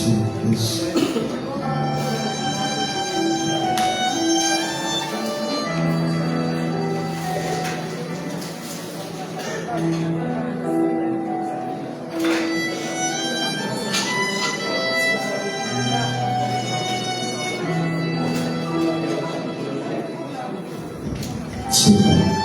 Merci. Merci. C'est bon.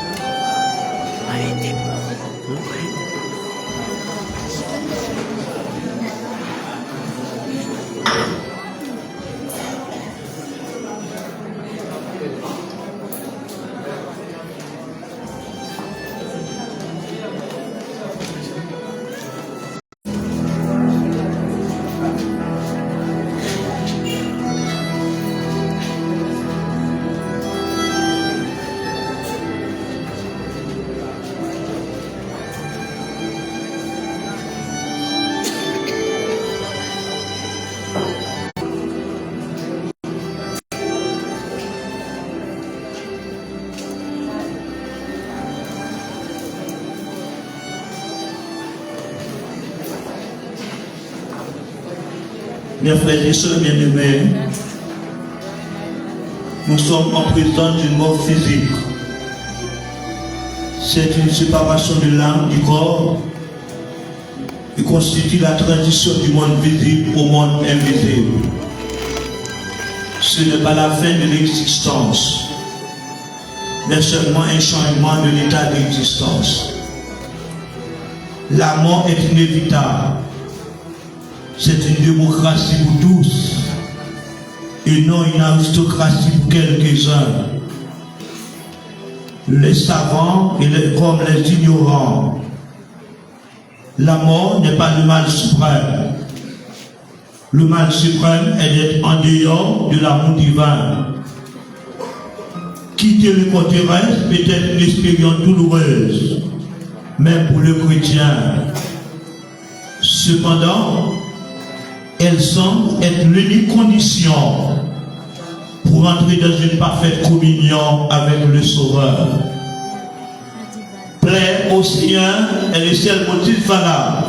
Mes frères et sœurs bien-aimés, nous sommes en présence d'une mort physique. C'est une séparation de l'âme du corps qui constitue la transition du monde visible au monde invisible. Ce n'est pas la fin de l'existence, mais seulement un changement de l'état d'existence. La mort est inévitable. C'est une démocratie pour tous et non une aristocratie pour quelques-uns. Les savants comme les ignorants. La mort n'est pas le mal suprême. Le mal suprême est d'être en dehors de l'amour divin. Quitter le corps terrestre peut être une expérience douloureuse, même pour le chrétien. Cependant, elle semble être l'unique condition pour entrer dans une parfaite communion avec le Sauveur. Plaire au Seigneur est le seul motif valable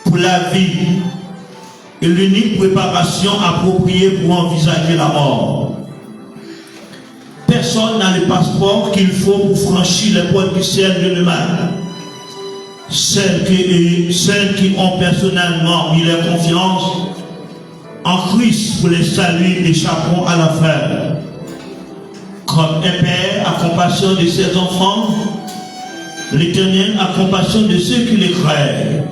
pour la vie et l'unique préparation appropriée pour envisager la mort. Personne n'a le passeport qu'il faut pour franchir les portes du ciel de l'humain. Celles qui ont personnellement mis leur confiance en Christ pour les saluer échapperont à la fin. Comme un père a compassion de ses enfants, l'Éternel a compassion de ceux qui les craignent.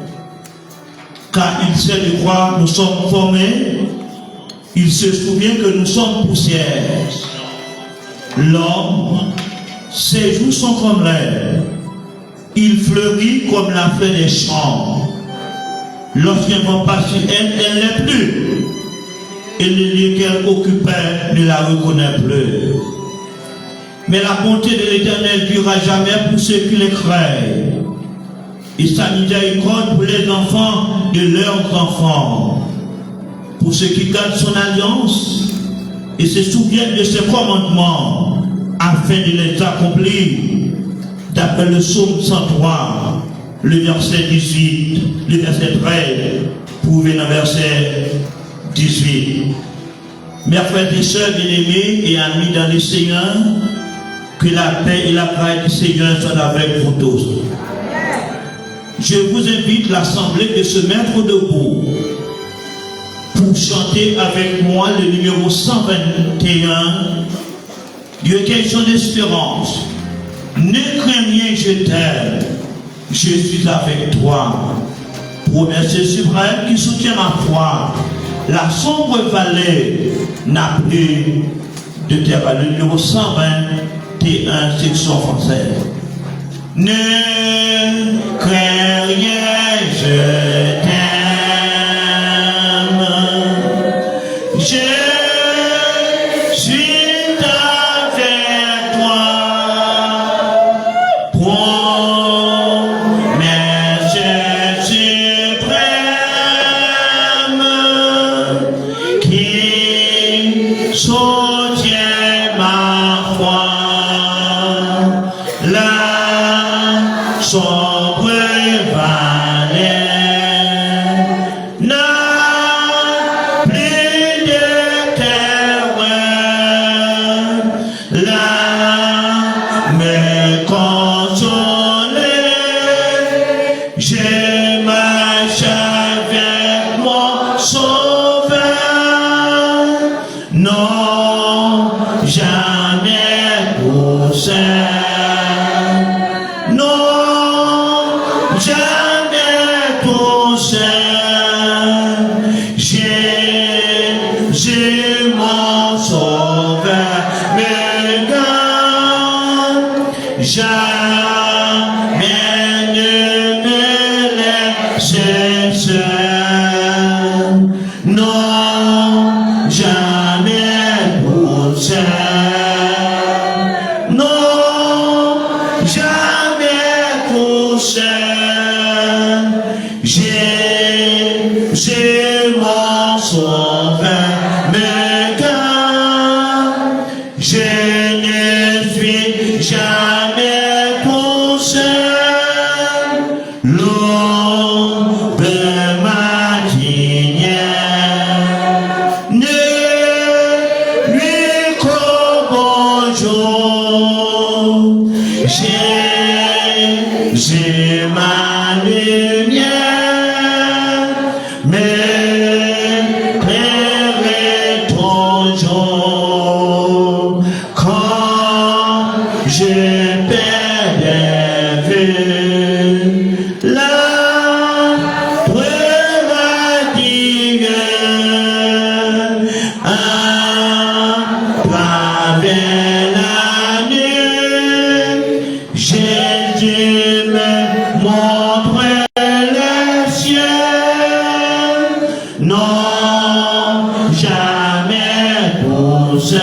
Car il sait de quoi nous sommes formés, il se souvient que nous sommes poussière. L'homme, ses jours sont comme l'herbe. Il fleurit comme la fleur des champs. Lorsqu'un vent passe sur elle, elle n'est plus. Et le lieu qu'elle occupait ne la reconnaît plus. Mais la bonté de l'Éternel durera jamais pour ceux qui les craignent. Et sa miséricorde pour les enfants de leurs enfants. Pour ceux qui gardent son alliance et se souviennent de ses commandements afin de les accomplir. D'après le psaume 103, le verset 18, le verset 13, pour venir au verset 18. Mes frères et sœurs bien-aimés et amis dans le Seigneur, que la paix et la grâce du Seigneur soient avec vous tous. Je vous invite l'assemblée de se mettre debout pour chanter avec moi le numéro 121 du recueil d'espérance. Ne crains rien, je t'aime, je suis avec toi. Promesse suprême qui soutient ma foi, la sombre vallée n'a plus de terre. Le numéro 121, section française. Ne crains rien, je t'aime, sombre vallée Jésus, mon sauveur, me garde. Jamais ne me laisse seul. Non, jamais pour seul. Non, jamais pour seul. Jésus, mon sauveur, me garde. Je ne suis jamais tout seul. L'aube matinale ne lui qu'au bonjour. Jésus, ma lumière, m'éclairer toujours quand je perds de vue la preuve à travers la nuit. Jésus me montre le ciel. Non, jamais pour seul.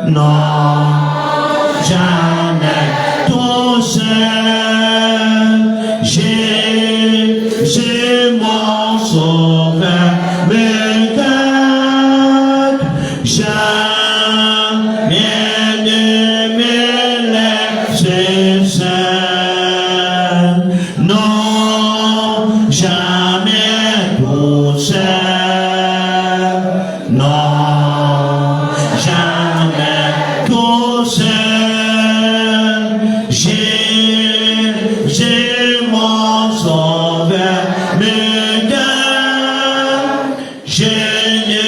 Non, jamais tout seul. Jésus, mon sauveur, me garde. Jamais ne me laisse seul. Non, jamais tout seul. Non, jamais tout seul. Jésus, mon sauveur, me garde. Je ne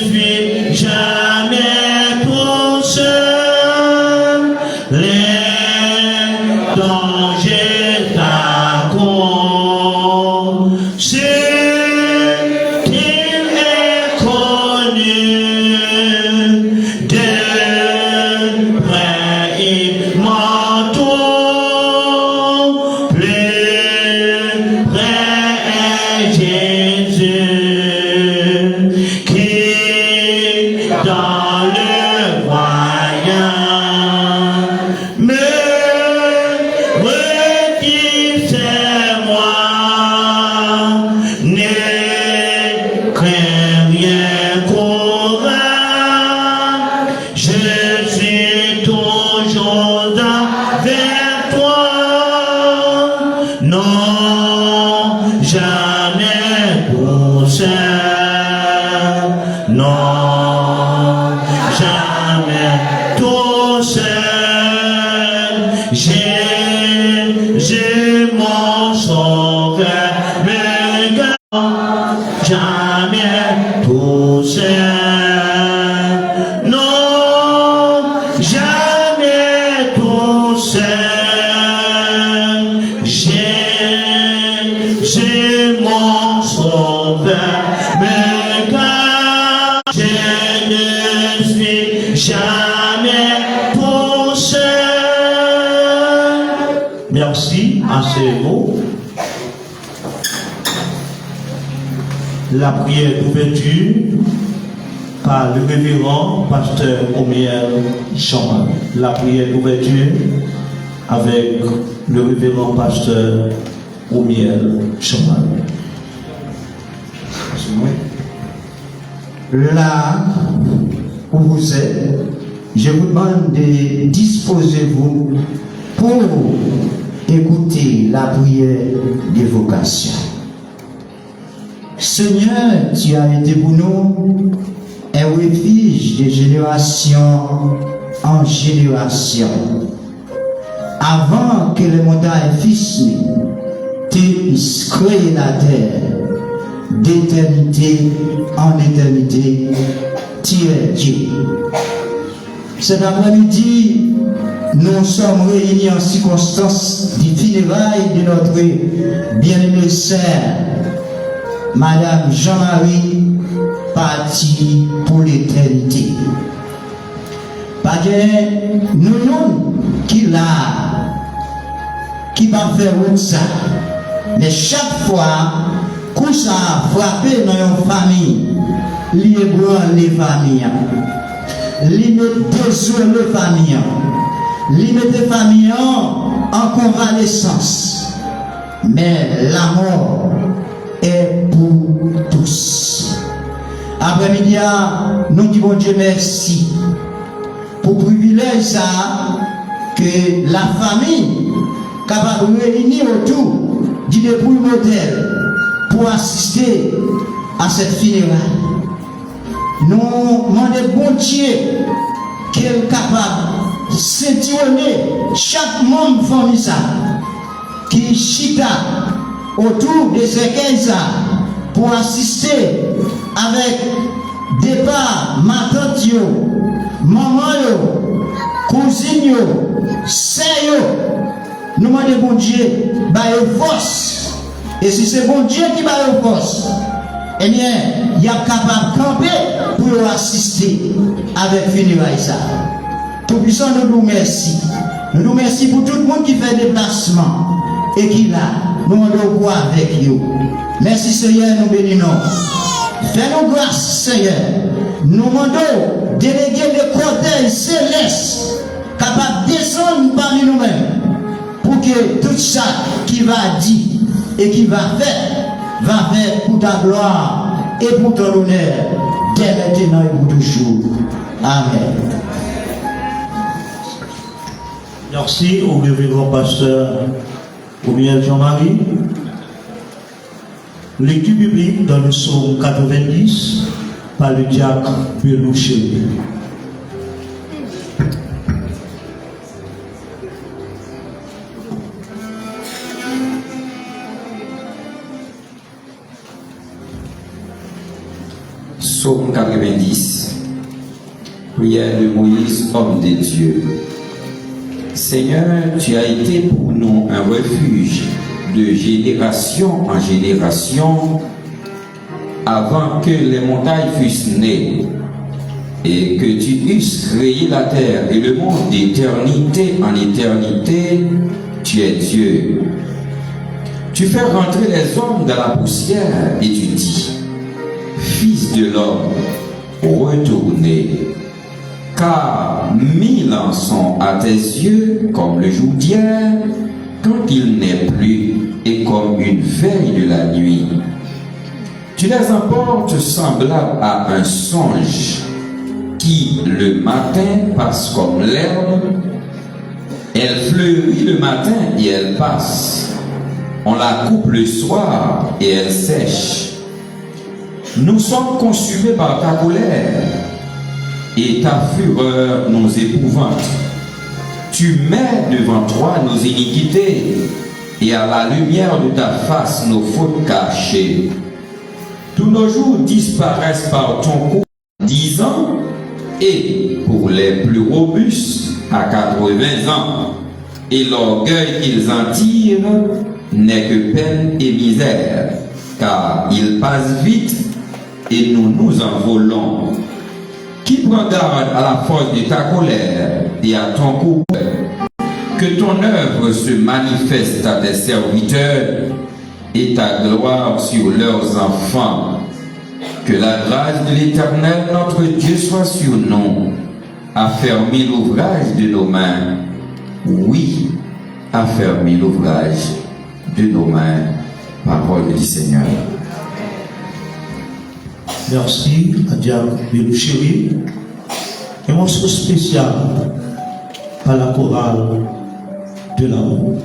suis jamais tout seul. Les dangers t'accourent. C'est qu'il est connu de près il m'entoure. Plus près est Jésus qui dans le voyant me redit c'est moi. Ne crains rien, courage, je suis toujours avec toi. Non, jamais pour seul. Non, jamais tout seul. Jésus, mon sauveur, me garde. Jamais tout seul. Non, jamais tout seul. Jésus, mon sauveur, me garde. Je ne suis jamais tout seul. Merci à ces mots. La prière d'ouverture par le révérend pasteur Omiel Chaman. La prière d'ouverture avec le révérend pasteur Omiel Chaman. Là où vous êtes, je vous demande de disposer-vous pour écouter la prière d'évocation. Seigneur, tu as été pour nous un refuge de génération en génération. Avant que les montagnes fissent, tu as créé la terre. D'éternité en éternité, tu es Dieu. Cet après-midi, nous sommes réunis en circonstance du funérailles de notre bien-aimée sœur, Madame Jean-Marie, partie pour l'éternité. Pas de nous qui va faire ça. Mais chaque fois que ça a frappé dans une famille, il ébranle les familles, il met désolé les familles, il met les familles en convalescence. Mais la mort est pour tous. Après-midi, nous disons Dieu merci pour le privilège ça que la famille capable de réunir autour du dépouille modèle pour assister à cette funéraille. Nous demandons bon Dieu qu'il est capable de sélectionner chaque membre de la famille ça, qui chita autour de ces caisses pour assister avec départ ma tante, maman, cousine, sœur. Nous demandons bon Dieu, force. Et si c'est bon Dieu qui va force, eh bien, il est capable de camper pour assister avec funérailles ça. Tout puissant, nous nous remercions. Nous nous remercions pour tout le monde qui fait déplacement et qui là, nous demandons quoi avec vous. Merci Seigneur, nous bénissons. Fais-nous grâce Seigneur. Nous demandons déléguer le cortège céleste capable de descendre parmi nous-mêmes. Pour que tout ça qui va dire et qui va faire pour ta gloire et pour ton honneur, dès maintenant et pour toujours. Amen. Merci au révérend pasteur Omiel Jean-Marie. Lecture biblique dans le psaume 90 par le diacre Belouché. Psaume 90, prière de Moïse, homme de Dieu. Seigneur, tu as été pour nous un refuge de génération en génération, avant que les montagnes fussent nées, et que tu eusses créé la terre et le monde d'éternité en éternité, tu es Dieu. Tu fais rentrer les hommes dans la poussière et tu dis, Fils de l'homme, retournez, car 1000 ans sont à tes yeux comme le jour d'hier, quand il n'est plus, et comme une veille de la nuit. Tu les emportes semblables à un songe, qui le matin passe comme l'herbe, elle fleurit le matin et elle passe, on la coupe le soir et elle sèche. Nous sommes consumés par ta colère, et ta fureur nous épouvante. Tu mets devant toi nos iniquités, et à la lumière de ta face nos fautes cachées. Tous nos jours disparaissent par ton coup 10 ans, et pour les plus robustes à 80 ans, et l'orgueil qu'ils en tirent n'est que peine et misère, car ils passent vite et nous nous envolons. Qui prend garde à la force de ta colère et à ton coup, que ton œuvre se manifeste à tes serviteurs et ta gloire sur leurs enfants. Que la grâce de l'Éternel notre Dieu soit sur nous. Affermis l'ouvrage de nos mains. Oui, affermis l'ouvrage de nos mains. Parole du Seigneur. Merci à Diable Belouchéri. Et morceau spécial par la chorale de l'amour.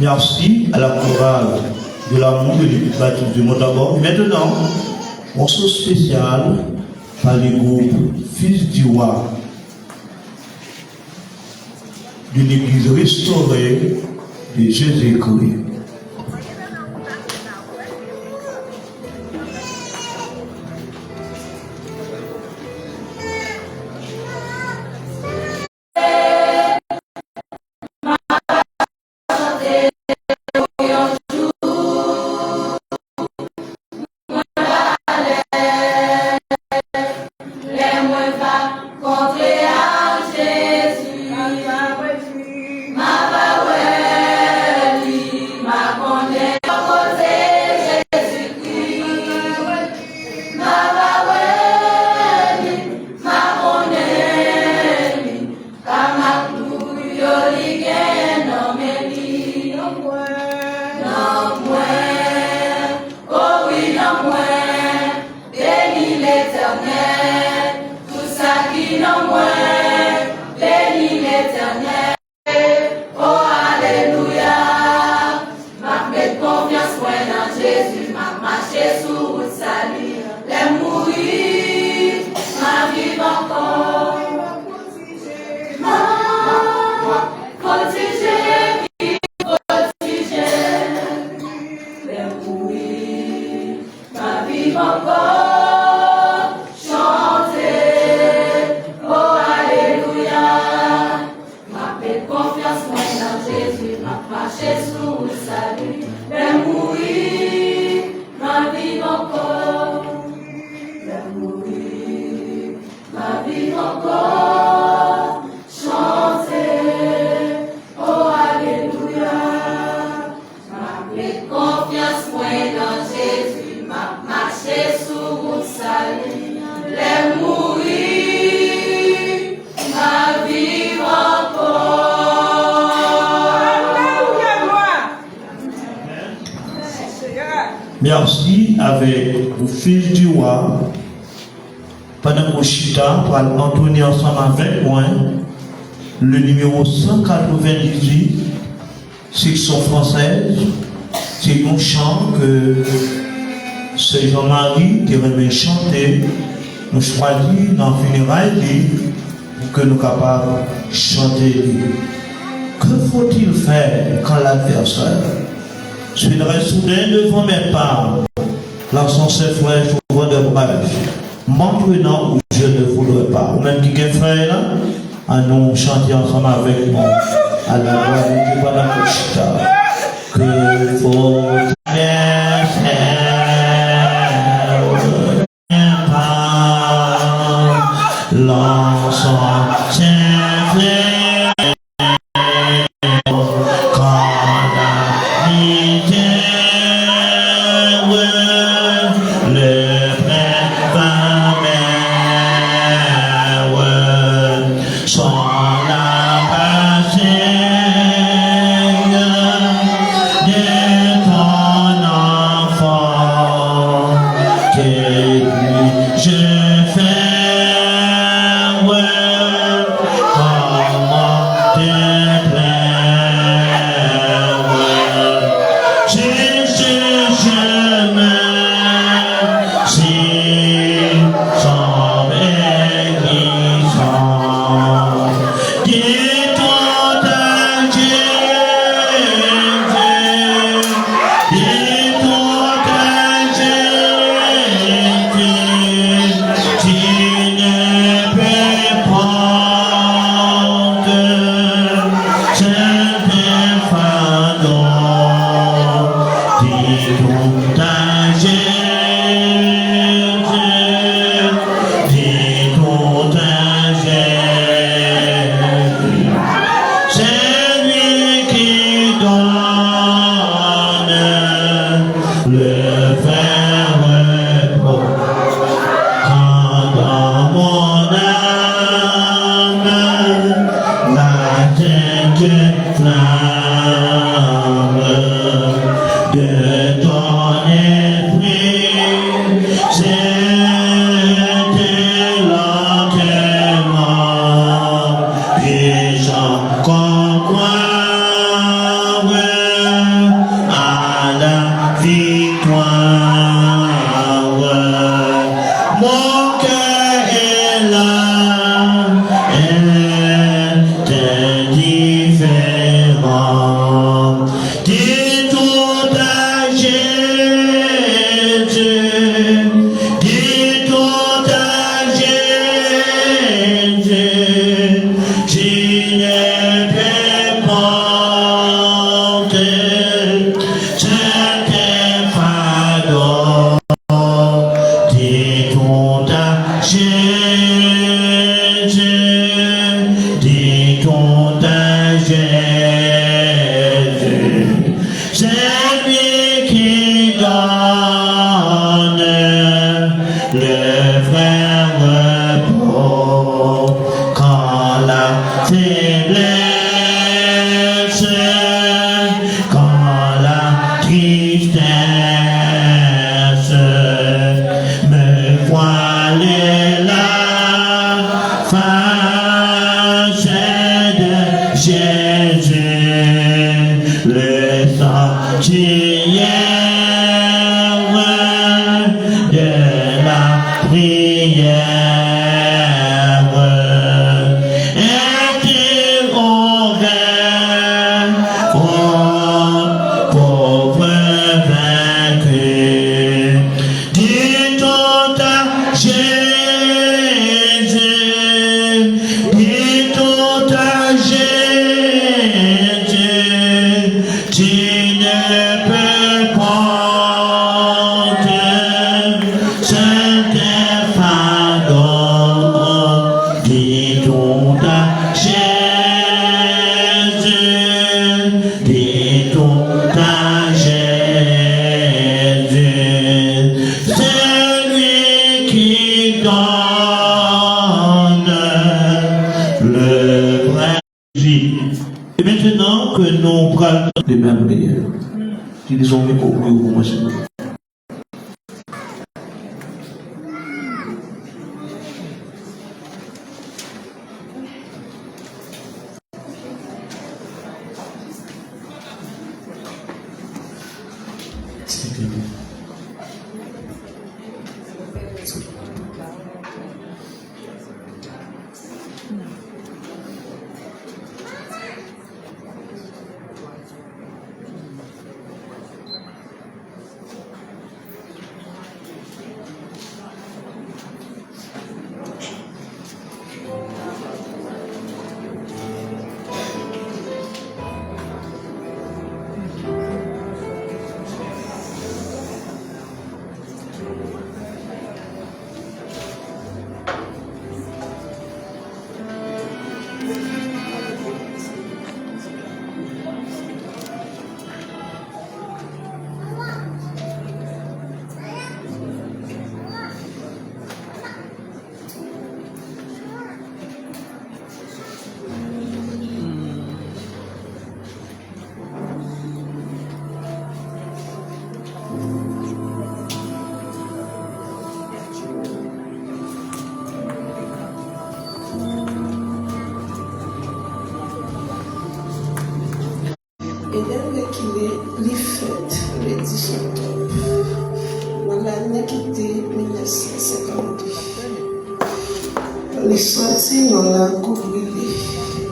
Merci à la chorale de l'amour et du baptême du mot d'abord. Maintenant, morceau spécial par les groupes Fils du Roi de l'église restaurée de Jésus-Christ. Merci avec le Fils du Roi. Pendant que Chita pour entonner ensemble avec moi le numéro 198, section française. C'est un chant que c'est Jean-Marie qui remet chanter. Nous choisissons dans le funérailles pour que nous soyons capables de chanter. Que faut-il faire quand l'adversaire je viendrai soudain devant mes pas, lançant ses frères, j'ouvre de brèche, m'entraînant où je ne voudrais pas. Ou même qui est frère là, à nous chanter ensemble avec nous, à la voix de Dieu, la Cochita. Que faut faire, lançant ses frères. Comme quoi, ouais. Mon cœur est là, est indifférent. Dis tout à Jésus, dis tout à Jésus, je ne peux porter certains fardeaux. Dis tout à Jésus, dis tout à Jésus, c'est lui qui donne le vrai repos quand la faiblesse, quand la tristesse me voilait la face de Jésus, le sanctuaire de la prière était ouvert aux pauvres vaincus. Dis tout à Jésus, dis tout à Jésus, tu ne peux porter certains fardeaux. Dis tout à Jésus, dis tout à Jésus, c'est lui qui donne le vrai vie. Et maintenant que nous prenons les mêmes prières, disons les pour vous, monsieur. Et dès qu'il est les fêtes, le 10 octobre, dans l'année qui était 1952, les sorties dans la couvrir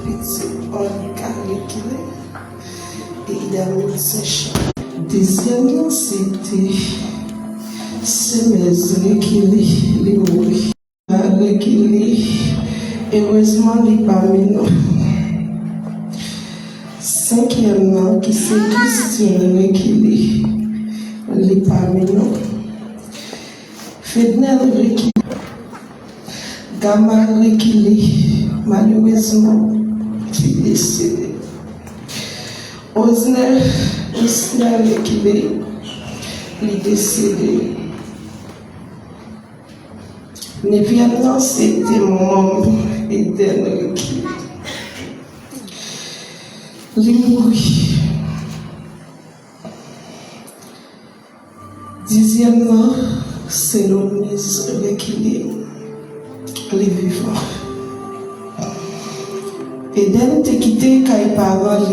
les petits organes carrés et il a mis ses chats. Deuxièmement, c'était ces maisons qui les mourir. Heureusement, les parmi nous. Cinquièmement, qui c'est Christiane qui les parmi nous. Fednel qui Gamma qui malheureusement qui décédé. Osner qui les décédé. Névianement, c'était mon membre Eden qui les mourit. Dixièmement, c'est l'ONIS qui les vivants. Eden te quitté quand il parle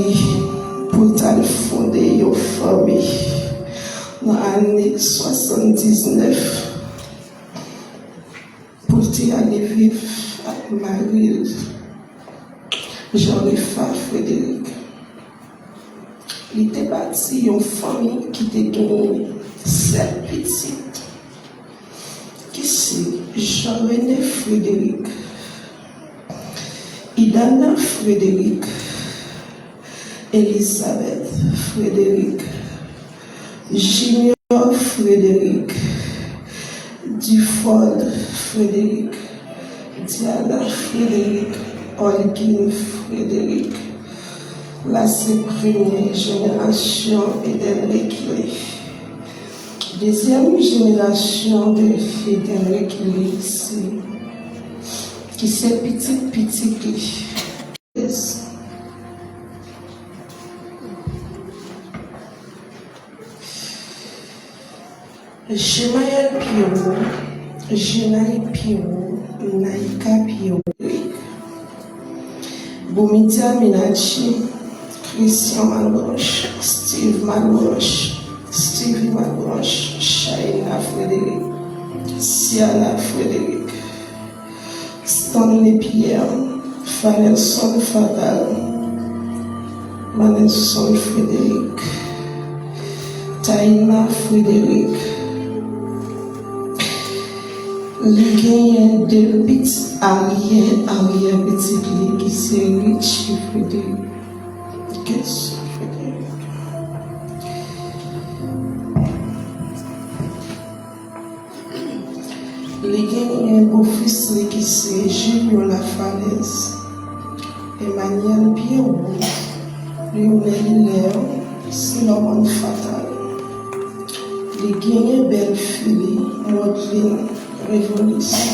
pour fonder une famille. dans l'année 79 pour aller vivre avec Marie, Jean-Réfa Frédéric. Il était bâti une famille qui était gagnée 7 petites. Qui c'est Jean-René Frédéric, Idana Frédéric, Elisabeth Frédéric, Junior Frédéric, Duford Frédéric, Diana Frédéric, Holguin Frédéric. Là, c'est première génération Eden Rekile. Deuxième génération de Eden Rekile, qui c'est petit. Yes. Gemaël Pierrot, Genaï Pierrot, Naïka Pierrot, Bomidia Minachi, Christian Malbranche, Steve Malbranche, Stevie Malbranche, Shaina Frédéric, Siana Frédéric, Stanley Pierre, Fanelson Fatal, Manelson Frédéric, Taïna Frédéric. Les gagnants de petits arrière petit qui c'est Richie Frédéric. Qu'est-ce que Frédéric? Les gagnants beau-fils qui c'est Julio Lafalaise, Emmanuel Pierrot, Lionel Hilaire, Solomon Fatal. Les gagnants belle-fille, Maudline Révolution,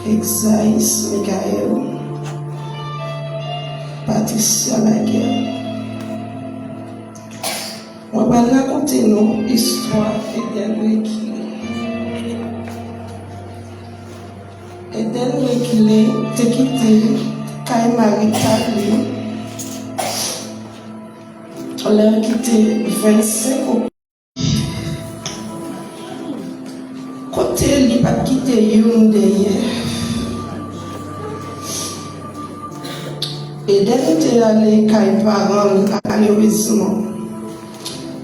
Exaïs Michael, Patricia Laguerre. On va raconter nos histoires Eden Rekile. Eden Rekile te quitté Kaye Maritali. On l'a quitté 25 ans. Côté il pas quitté une derrière. Eden était allé Kaye parents malheureusement.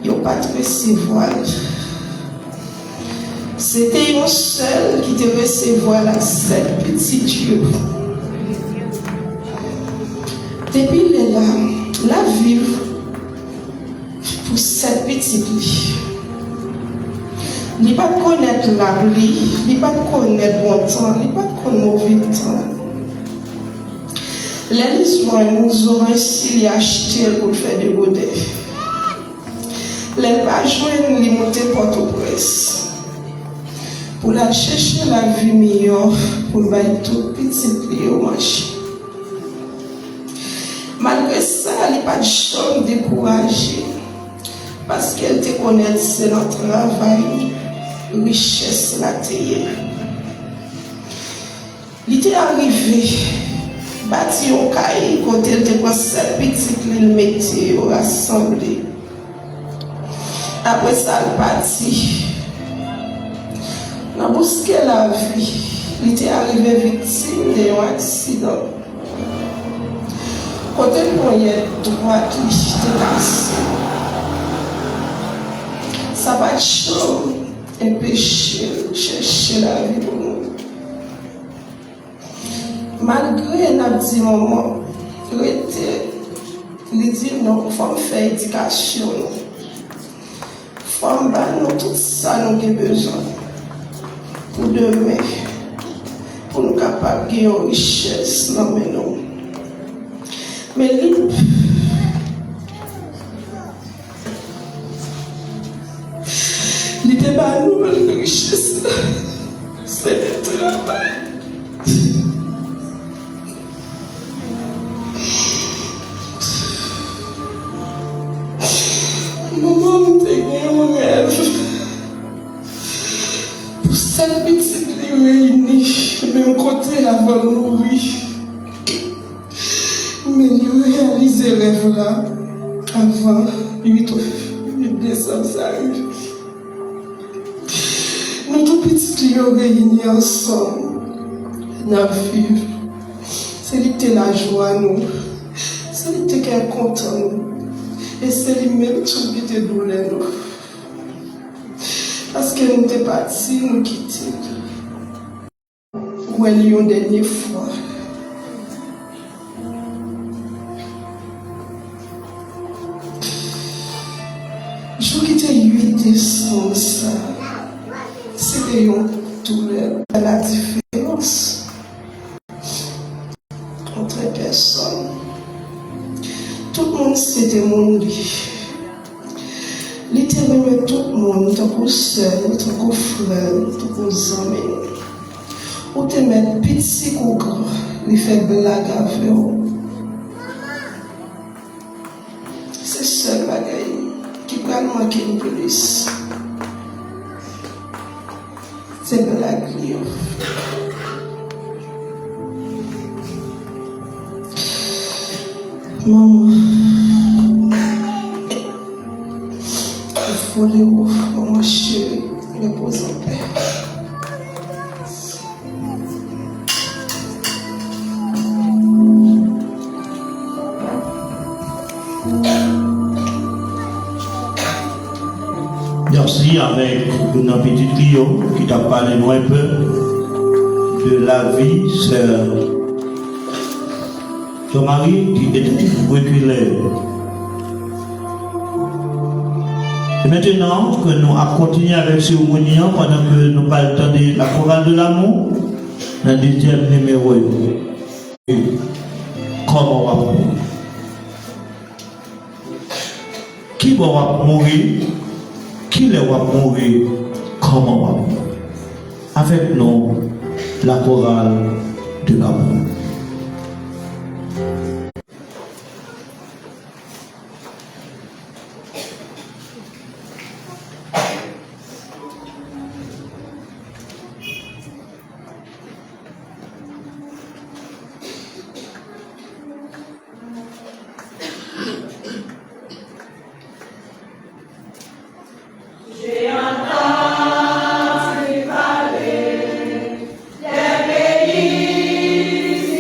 Il n'y a pas de recevoir. C'était un seul qui te recevoir la sept petite Dieu. Depuis là, la vivre pour cette petite vie. Il ne pas connaître la pluie, il ne pas connaître bon temps, il ne pas connaître mauvais temps. Les nous aurons ainsi acheté pour faire des godets. Les pas joindre les monter Port-au-Prince. Pour la chercher la vie meilleure, pour le tout petit au marché. Malgré ça, elle n'est pas de chambre découragée. Parce qu'elle te connaît, c'est notre travail, richesse la terre. Il était arrivé, bâti au cahier, quand elle te prend cette petite l'île métier au rassemblé. Après ça, elle partit. Dans bousquet la vie, il était arrivé victime d'un accident. Quand elle poignait droite, il était cassé. Ça va chaud, empêcher, chercher la vie pour nous. Malgré un petit moment, il dit non, il faut faire éducation. Il faut faire tout ça nous avons besoin. Pour demain, pour nous capables de gagner une richesse, non mais non. Mais il n'était pas une nouvelle richesse, c'est le travail. Maman m'a gagné un rêve. Pour cette petite réunie, même côté avant de mourir. Mais il réalisait le rêve là avant 8 décembre arrive. Nous tout petits clients réunis ensemble, nous vivons. C'est lui qui la joie nous, c'est lui qui est content nous, et c'est lui même qui est douleur nous. Parce que nous sommes partis, nous quitter. Où est une dernière fois? Je quittais 8 décembre, c'était une douleur. La différence entre les personnes. Tout le monde c'était mon lit. Il était même tout le monde, tant qu'on seul, tant qu'on frère, tant qu'on amis. Ou te mettre petit ou grand, il fait blague avec eux. C'est seul bagaille qui peut manquer le plus. C'est blague liée. Maman, il faut les ouvrir, maman chérie, repose en paix. Merci avec une petite Clio qui t'a parlé un peu de la vie, sœur. Ton mari qui est reculé. Et maintenant que nous avons continué avec ce mouvement pendant que nous parlons de la chorale de l'amour, le deuxième numéro, comment on va mourir? Qui va mourir? Qui va mourir? Comment on va mourir? Avec nous, la chorale de l'amour. J'ai entendu parler des pays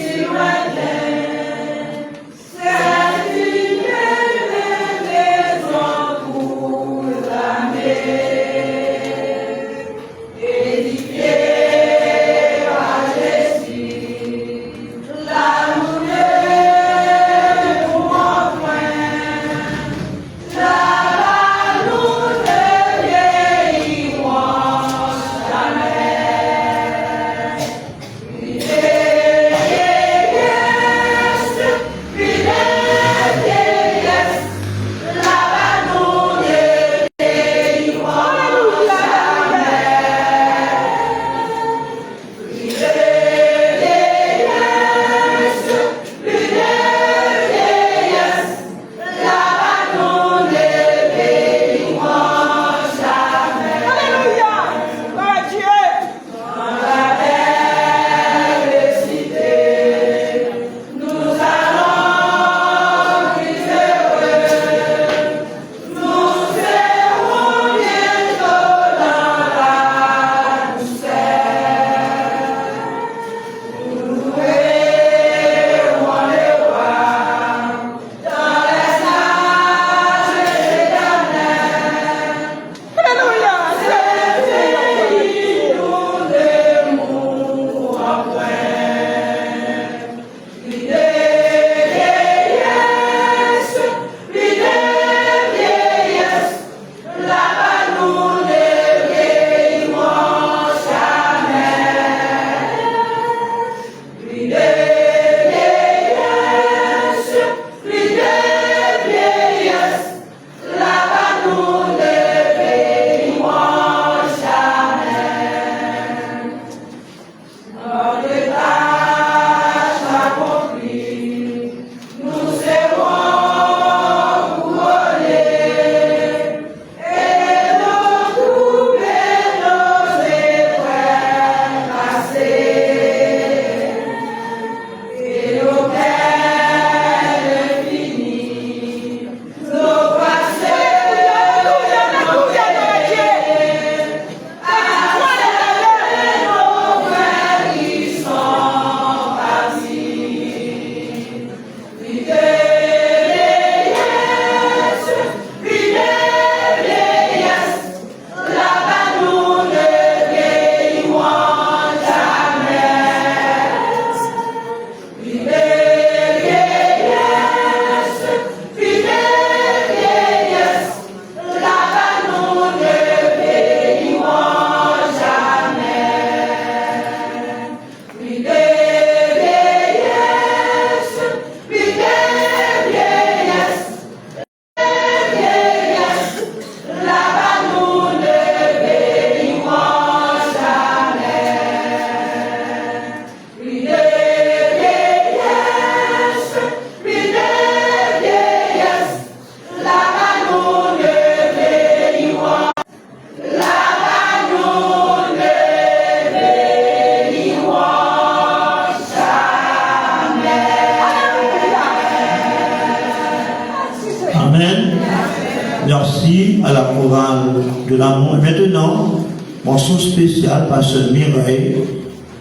à la chorale de l'amour. Maintenant, morceau spécial par ce Mireille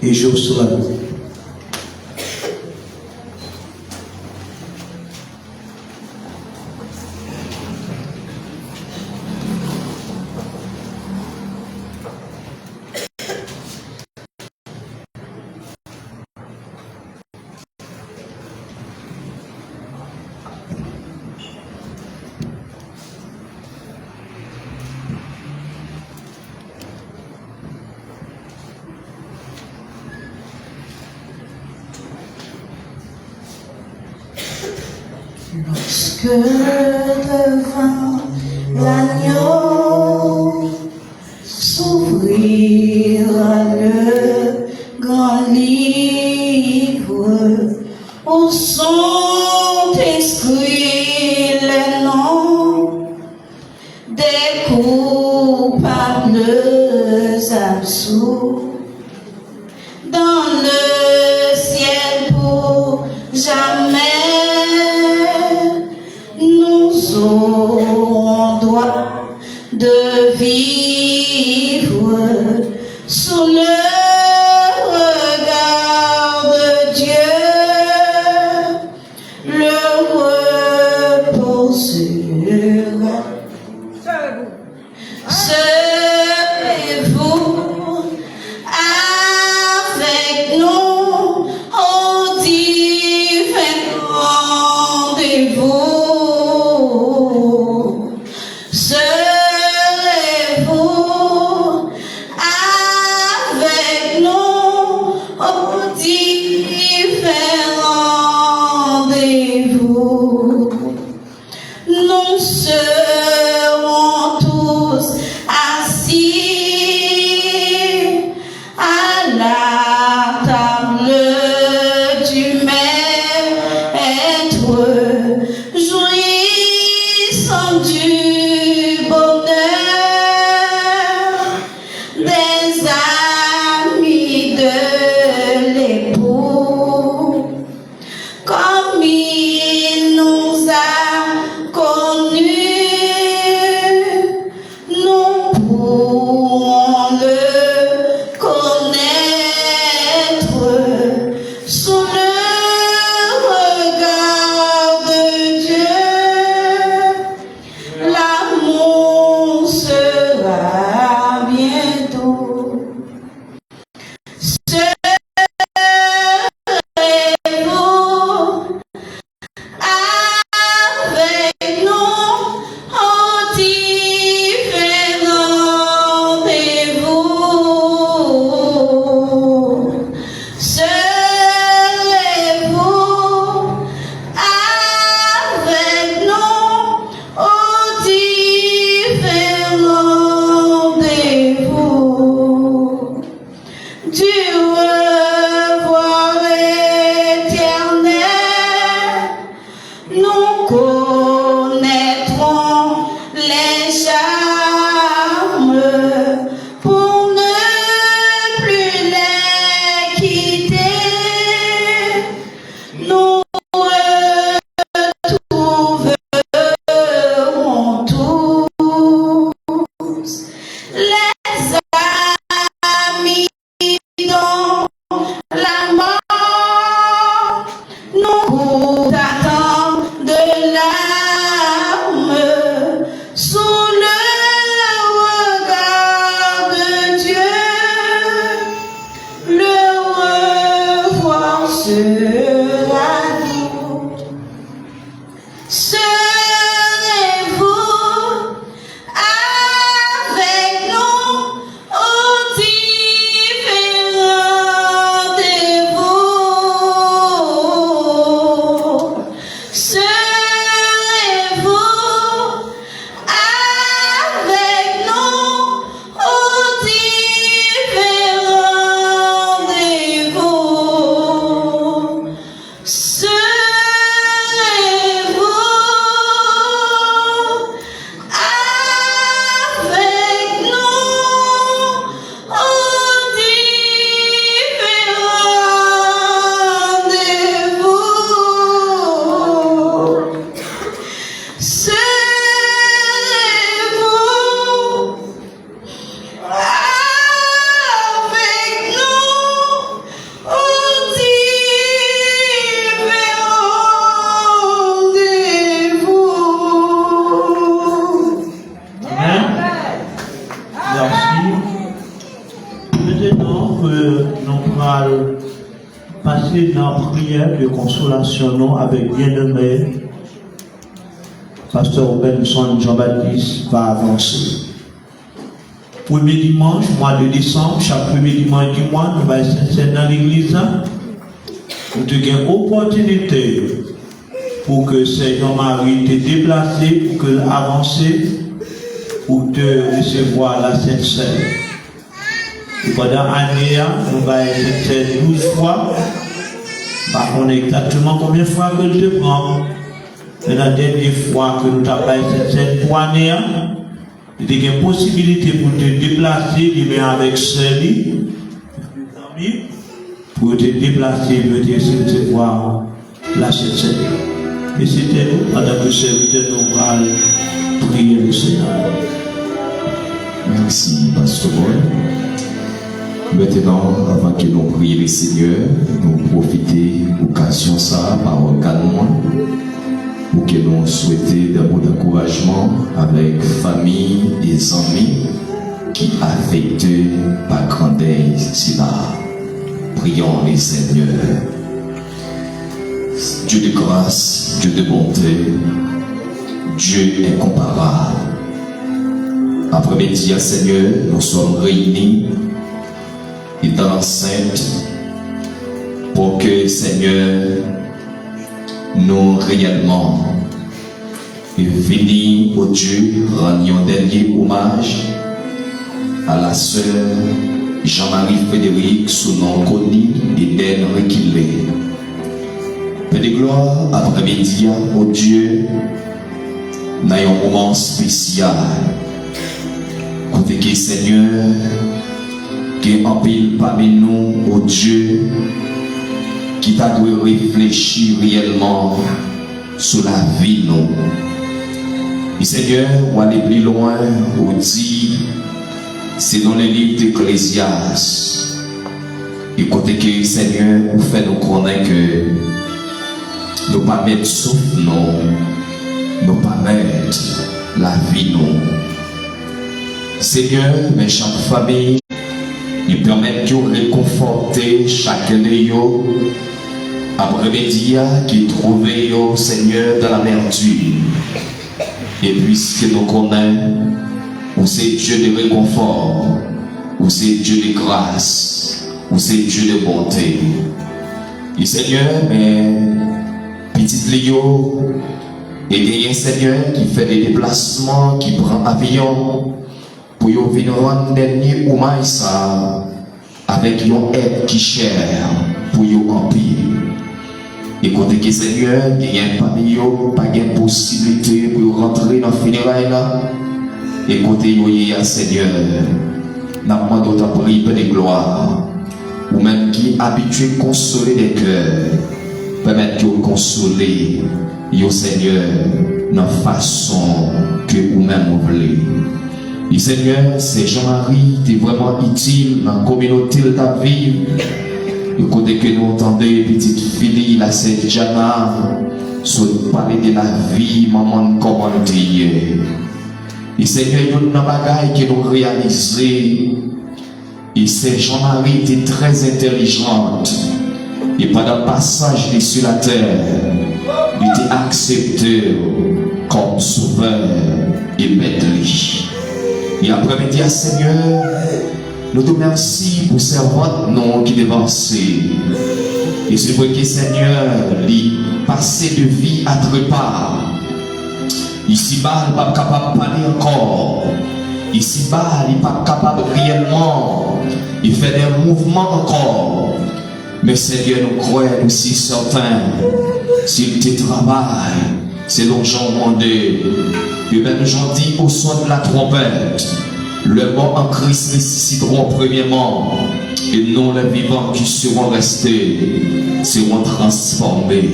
et Jocelyn. Lorsque devant l'agneau s'ouvrira le grand livre où sont inscrits les noms des coupables absous dans le ciel pour jamais. Nous aurons droit de vivre sous le regard de Dieu. Le repos sera. Serez-vous maintenant que nous allons passer dans la prière de consolation non, avec bien-aimé, Pasteur Benson Jean-Baptiste va avancer. Premier dimanche, mois de décembre, chaque premier dimanche du mois, nous allons être dans l'église. Nous avons une opportunité pour que ces Jean-Marie te déplacé, pour que avancer, pour te recevoir la Sainte Seine. Pendant l'année, nous allons être 12 fois. On est exactement combien de fois que je te prends. Mais la dernière fois que nous avons cette 3 années, il y a une possibilité pour te déplacer, avec Sally, pour te déplacer, pour te recevoir la Sainte Seine. Et c'était nous, pendant que serviteur nous allons prier le Seigneur. Merci, Pasteur Paul. Maintenant, avant que nous prions le Seigneur, nous profitons de l'occasion ça par un calme pour que nous souhaitions d'amour d'encouragement avec famille et amis qui affectés par grandeur cela. Prions le Seigneur. Dieu de grâce, Dieu de bonté, Dieu incomparable. Après-midi, Seigneur, nous sommes réunis dans l'enceinte pour que, Seigneur, nous réellement venir au Dieu rendre un dernier hommage à la sœur Jean-Marie Frédéric, sous nom connu et d'elle reculée. Père de gloire, après-midi, au Dieu, dans un moment spécial, côté que, Seigneur, qui en pile parmi nous, au Dieu, qui t'a dû réfléchir réellement sur la vie, nous. Et Seigneur, on va aller plus loin, on dit, c'est dans les livres d'Ecclésiaste. Et côté que, Seigneur, vous fait nous connaître que nous ne pas mettre souffle, nous ne pas mettre la vie, nous. Seigneur, mais chaque famille, il permet de réconforter chacun de vous après-midi qui trouvait au Seigneur dans l'amertume. Et puisque nous connaissons, où c'est Dieu de réconfort, où c'est Dieu de grâce, où c'est Dieu de bonté. Et Seigneur, mais petit Léo, et il y a un Seigneur qui fait des déplacements, qui prend avion pour venir rendre dernier hommage ça avec une aide qui chère pour y en pile. Et côté que Seigneur, il y a un pavillon, pas de possibilité pour rentrer dans le funérail là. Et côté il y a Seigneur, n'a pas d'autre prière de gloire, ou même qui habitué à consoler les cœurs, permettre de consoler, yo Seigneur, dans la façon que vous-même vous voulez. Et Seigneur, c'est Jean-Marie qui est vraiment utile dans la communauté de ta vie. Et côté que nous entendons, petite fille, la Sainte Jana, sur parler de la vie, maman, comment dire. Et Seigneur, il y a une bagaille que nous réalisons. Et c'est Jean-Marie qui est très intelligente. Et pendant le passage sur la terre, il était accepté comme sauveur et maître. Et après-midi, Seigneur, nous te remercions pour servante non qui dévancent. Et c'est vrai que Seigneur, lui passé de vie à trépas. Ici-bas, il n'est pas capable de parler encore. Ici-bas, il n'est pas capable réellement. Il fait des mouvements encore. Mais Seigneur, nous croyons aussi certains. S'il te travaille, c'est donc Jean demandé. Et même Jean dit au son de la trompette, le mort en Christ ressusciteront premièrement, et non les vivants qui seront restés seront transformés.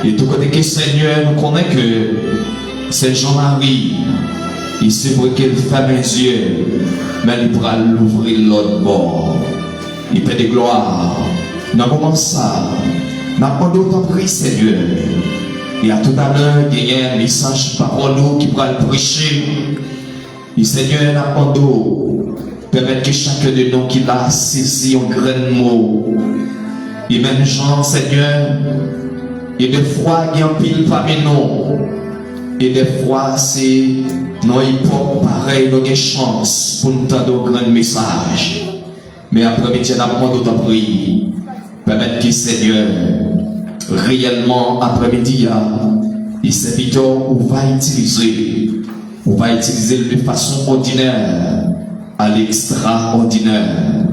Et tout côté que Seigneur, nous connaissons que c'est Jean-Marie, il c'est vrai qu'elle ferme les yeux, mais il pourra l'ouvrir l'autre bord. Il paie de gloire. Dans moment ça, n'a pas d'autant pris Seigneur. Et à tout à l'heure, il y a un message parole qui pourra le prêcher. Et Seigneur, n'a pas d'autre Permettre que chacun de nous qui l'a saisi un grand mot. Et même Jean, Seigneur, et des fois, il y a un pile parmi nous. Et des fois, c'est nos hypocrites pareil, nous avons chance pour nous donner un grand message. Mais après-midi, on a demandé de prier. Permettre que Seigneur, réellement, après-midi, il serviteur, on va utiliser de façon ordinaire à l'extraordinaire.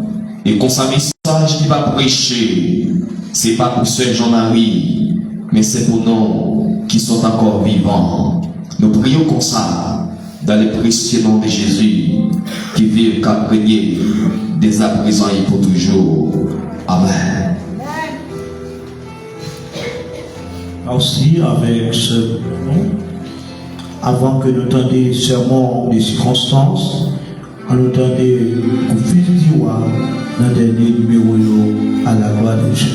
Et qu'on sa message qui va prêcher, c'est pas pour ceux Jean-Marie, mais c'est pour nous qui sont encore vivants. Nous prions comme ça, dans le précieux nom de Jésus, qui vit qu'à régner dès à présent et pour toujours. Amen. Aussi, avec ce nom, avant que nous tendions sermon des circonstances, on nous tendait au fil du roi dans le dernier numéro à la gloire de Dieu.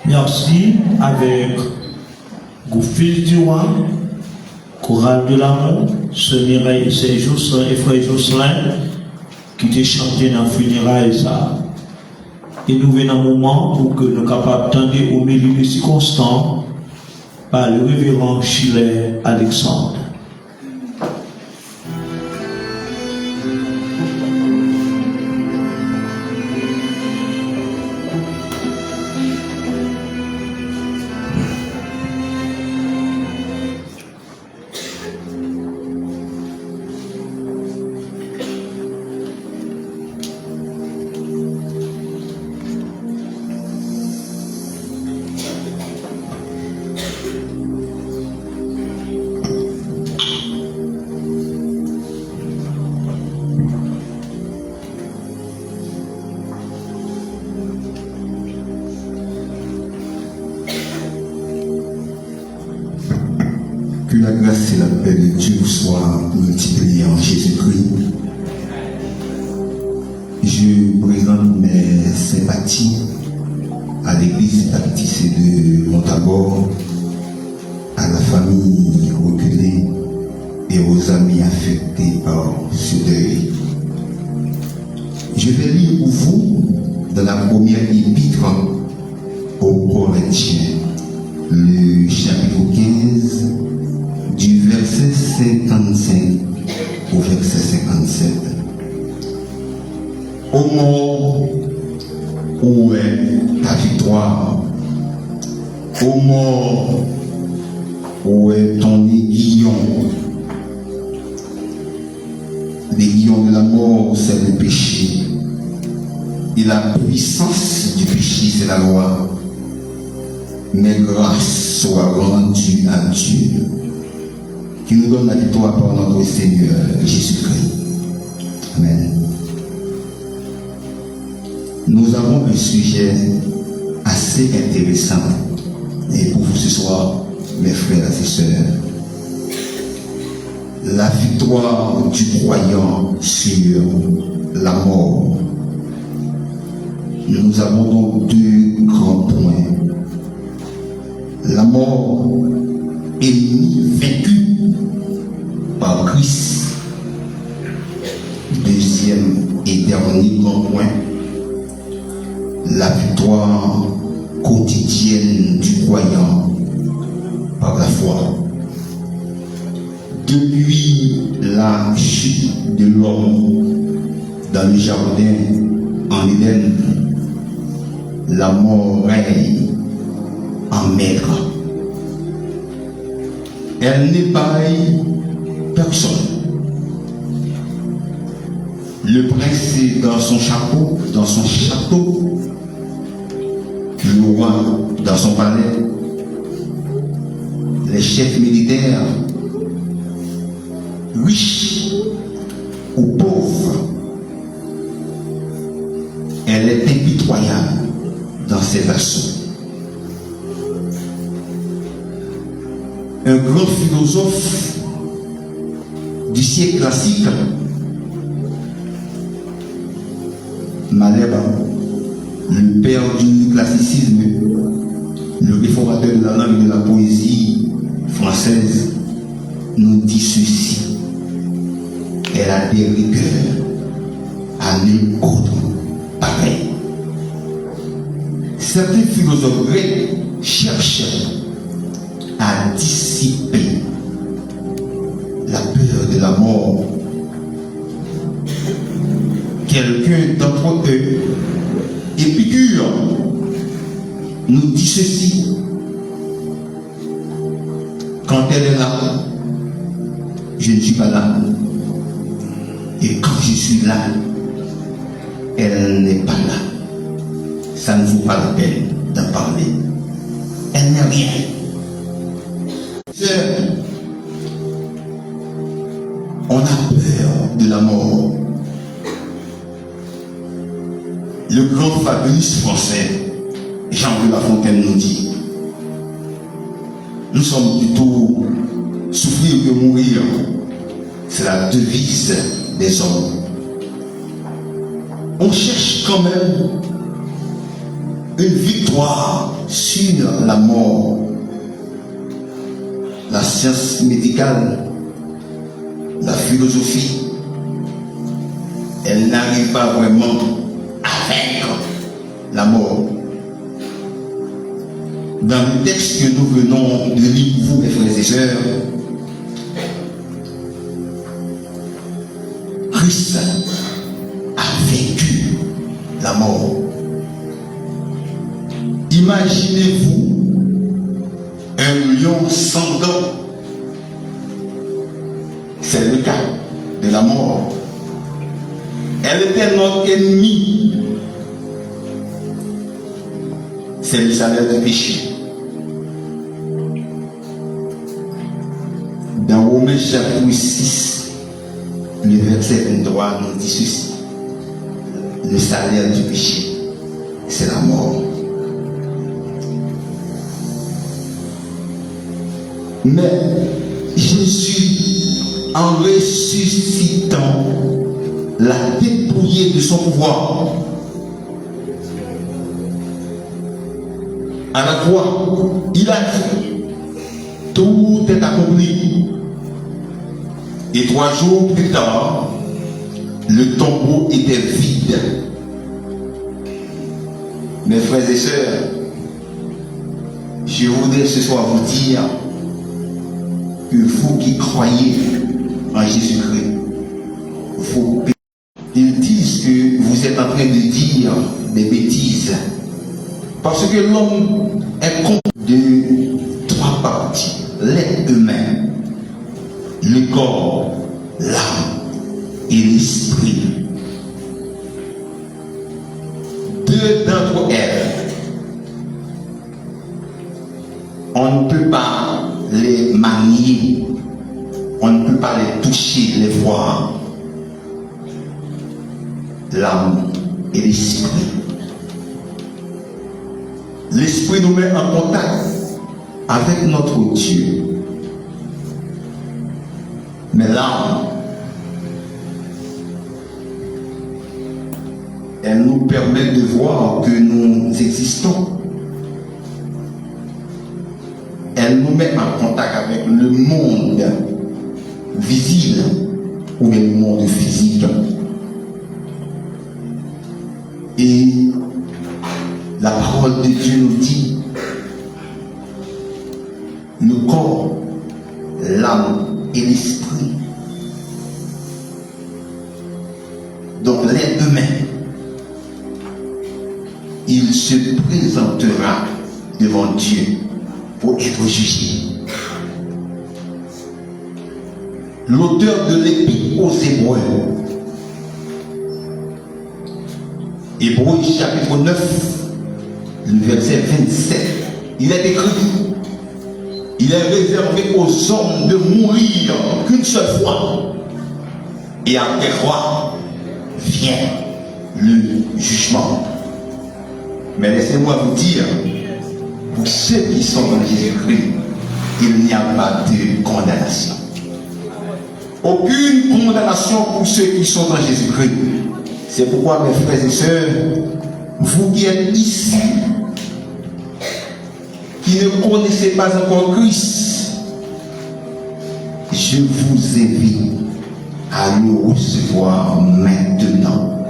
Merci avec Fils du Roi, Chorale de l'amour, c'est Jocelyn et frère Jocelyn qui t'ont chanté dans le funérail ça. Et nous venons un moment pour que nous soyons capables d'attendre au milieu des circonstances par le révérend Schiller Alexandre. Que la grâce et la paix de Dieu soient multipliées en Jésus-Christ. Je présente mes sympathies à l'église baptisée de Montabor, à la famille reculée et aux amis affectés par ce deuil. Je vais lire pour vous dans la première épître aux Corinthiens, le chapitre 15, du verset 55 au verset 57. Ô mort, où est ta victoire? Ô mort, où est ton aiguillon? L'aiguillon de la mort, c'est le péché. Et la puissance du péché, c'est la loi. Mais grâce soit rendue à Dieu, qui nous donne la victoire par notre Seigneur Jésus-Christ. Amen. Nous avons un sujet assez intéressant et pour vous ce soir, mes frères et sœurs, la victoire du croyant sur la mort. Nous avons donc deux grands points. La mort ennemie vaincue par Christ. Deuxième et dernier grand point, la victoire quotidienne du croyant par la foi. Depuis la chute de l'homme dans le jardin en Éden, la mort règne en maître. Elle n'épargne personne. Le prince est dans son chapeau, dans son château, le roi dans son palais, les chefs militaires, riches ou pauvres. Elle est impitoyable dans ses assauts. Un grand philosophe du siècle classique, Malherbe, le père du classicisme, le réformateur de la langue et de la poésie française, nous dit ceci: elle a des rigueurs à nul autre pareil. Certains philosophes grecs cherchent à dissiper la peur de la mort. Quelqu'un d'entre eux, Épicure, nous dit ceci: quand elle est là, je ne suis pas là, et quand je suis là, elle n'est pas là. Ça ne vaut pas la peine d'en parler. Elle n'est rien. On a peur de la mort. Le grand fabuliste français Jean de La Fontaine nous dit: nous sommes plutôt souffrir que mourir, c'est la devise des hommes. On cherche quand même une victoire sur la mort. La science médicale, la philosophie, elle n'arrive pas vraiment à vaincre la mort. Dans le texte que nous venons de lire, vous, mes frères et sœurs, Christ a vaincu la mort. Imaginez-vous un lion sans dents. C'est le cas de la mort. Elle était notre ennemie. C'est le salaire du péché. Dans Romains chapitre 6, le verset 23 nous dit ceci. Le salaire du péché, c'est la mort. Mais Jésus, en ressuscitant, l'a dépouillé de son pouvoir. À la croix, il a dit, tout est accompli. Et 3 jours plus tard, le tombeau était vide. Mes frères et sœurs, je voudrais ce soir vous dire que vous qui croyez en Jésus-Christ, ils disent que vous êtes en train de dire des bêtises. Parce que l'homme est composé de 3 parties. L'être humain, le corps, l'âme et l'esprit. 2 d'entre elles, on ne peut pas les manier, on ne peut pas les toucher, les voir. L'âme et l'esprit. L'esprit nous met en contact avec notre Dieu. Mais l'âme, elle nous permet de voir que nous existons. Elle nous met en contact avec le monde visible ou le monde physique. Et la parole de Dieu nous dit, le corps, l'âme et l'esprit. Donc l'être humain, il se présentera devant Dieu pour être jugé. L'auteur de l'Épître aux Hébreux, Hébreux chapitre 9, le verset 27, il est écrit, il est réservé aux hommes de mourir qu'une seule fois, et après quoi vient le jugement. Mais laissez-moi vous dire, pour ceux qui sont dans Jésus-Christ, il n'y a pas de condamnation. Aucune condamnation pour ceux qui sont dans Jésus-Christ. C'est pourquoi, mes frères et sœurs, vous qui êtes ici, qui ne connaissez pas encore Christ, je vous invite à le recevoir maintenant.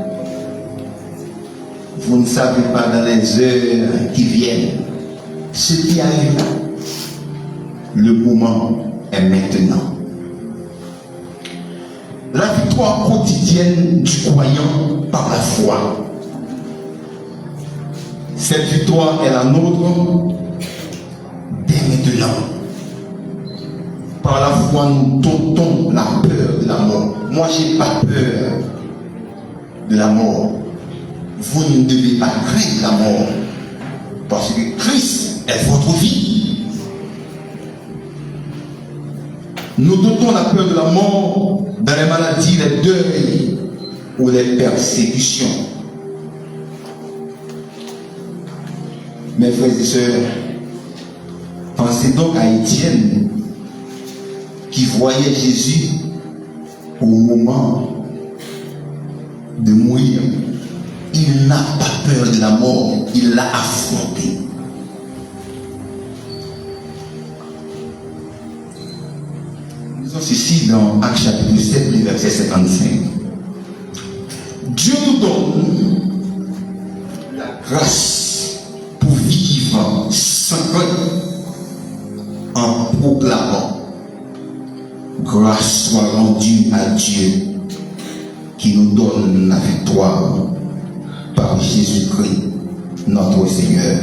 Vous ne savez pas dans les heures qui viennent ce qui arrive. Le moment est maintenant. La victoire quotidienne du croyant par la foi. Cette victoire est la nôtre dès maintenant. Par la foi, nous domptons la peur de la mort. Moi, je n'ai pas peur de la mort. Vous ne devez pas craindre la mort. Parce que Christ est votre vie. Nous domptons la peur de la mort dans les maladies, les deuils ou les persécutions. Mes frères et sœurs, pensez donc à Étienne qui voyait Jésus au moment de mourir, il n'a pas peur de la mort, il l'a affronté. Nous sommes ici dans Actes chapitre 7, le verset 55. Dieu nous donne la grâce pour vivre sans crainte en proclamant: grâce soit rendue à Dieu qui nous donne la victoire par Jésus-Christ, notre Seigneur.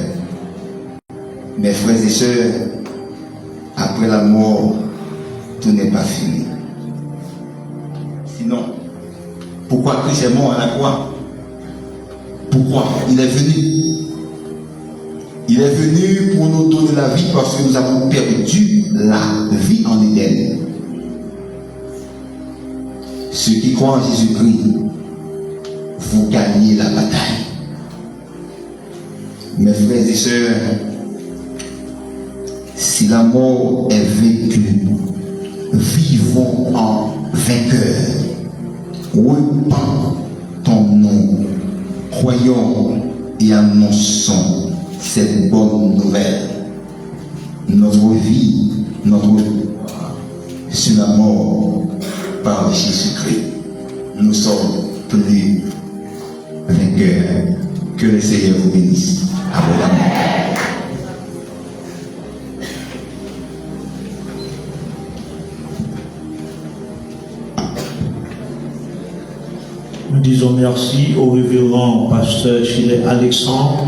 Mes frères et sœurs, après la mort, tout n'est pas fini. Sinon, pourquoi Christ est mort à la croix? Pourquoi? Il est venu. Il est venu pour nous donner la vie parce que nous avons perdu la vie en Éden. Ceux qui croient en Jésus-Christ, vous gagnez la bataille. Mes frères et sœurs, si la mort est vécue, vivons en vainqueur. Repends ton nom, croyons et annonçons cette bonne nouvelle. Notre vie, notre victoire sur la mort par Jésus-Christ. Nous sommes plus vainqueurs. Que le Seigneur vous bénisse abondamment. Nous disons merci au révérend pasteur Chile Alexandre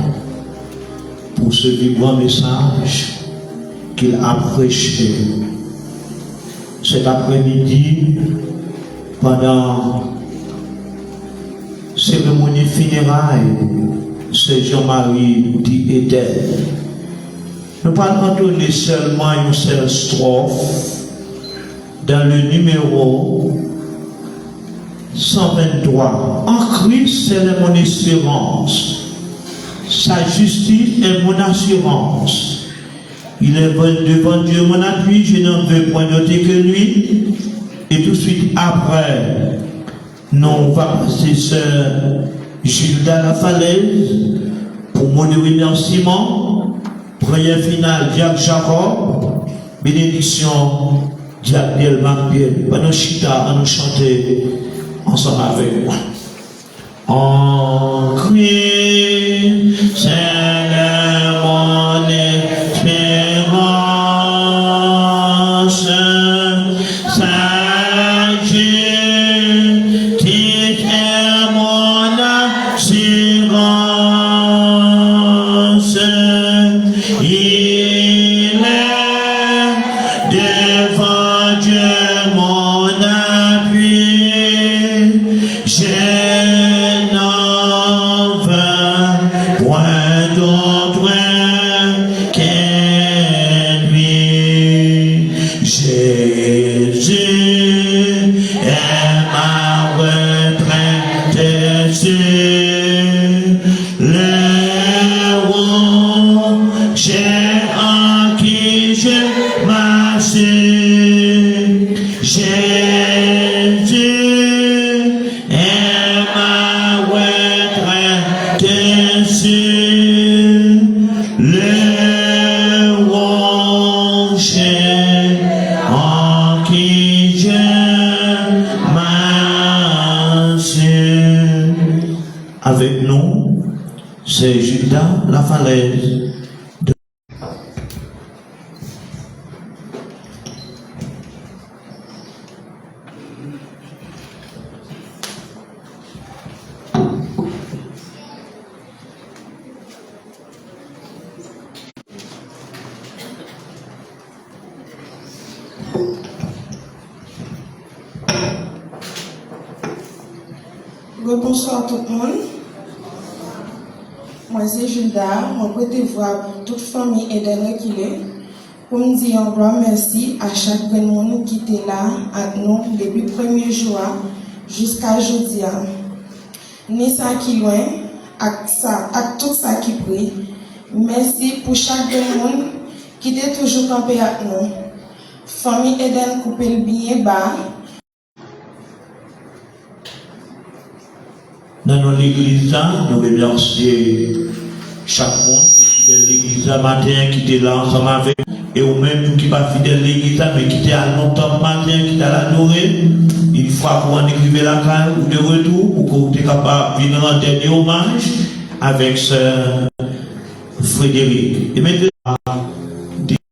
pour ce vibrant message qu'il a prêché cet après-midi pendant cérémonie funéraille. C'est Jean-Marie dit Eden. Nous parlons entonner seulement une seule strophe dans le numéro 123. En Christ, c'est mon espérance. Sa justice est mon assurance. Il est devant Dieu mon appui, je n'en veux point noter que lui. Et tout de suite après, nous va passer sœur Gilda La Falaise pour mon remerciement. Prière finale, Jacques Jacob. Bénédiction, Jacques Delmarpiel. Pendant Chita, à nous chanter ensemble avec moi. En Christ, c'est mon espérance. Sa justice est mon assurance. Il est devant Dieu mon appui. Je n'en veux point d'autre que lui. Jésus est ma retraite sûre. Le rocher en qui je m'assure. Jésus est ma retraite sûre. Le rocher en qui je m'assure. Avec nous, c'est Gilda La Falaise. Bonsoir tout le monde. Moi c'est Gilda, moi côté voix pour toute famille et d'elle qui est. Pour me dire un grand merci à chaque monde qui était là avec nous depuis le premier jour jusqu'à aujourd'hui. Ni ça qui loin, avec tout ça qui prie. Merci pour chaque monde qui était toujours campé avec nous. Famille Eden couper le billet bas. Dans l'église, nous remercier chaque monde qui est de l'église matin, qui était là ensemble avec, et ou même qui pas fidèle de l'église, mais qui était à longtemps matin, qui était à l'adorer. Une fois qu'on écrivait la carte ou de retour, pour qu'on soit capable de venir rendre des hommages avec Sœur Frédéric. Et maintenant,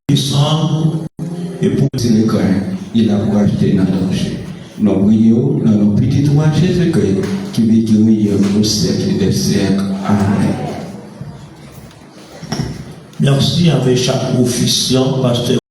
descendre et pour le cœur, il a pour acheter dans le marché. Nous prions dans nos petits marchés secrets qui vécurent au siècle des siècles. Amen. Merci avec chaque officiant, pasteur.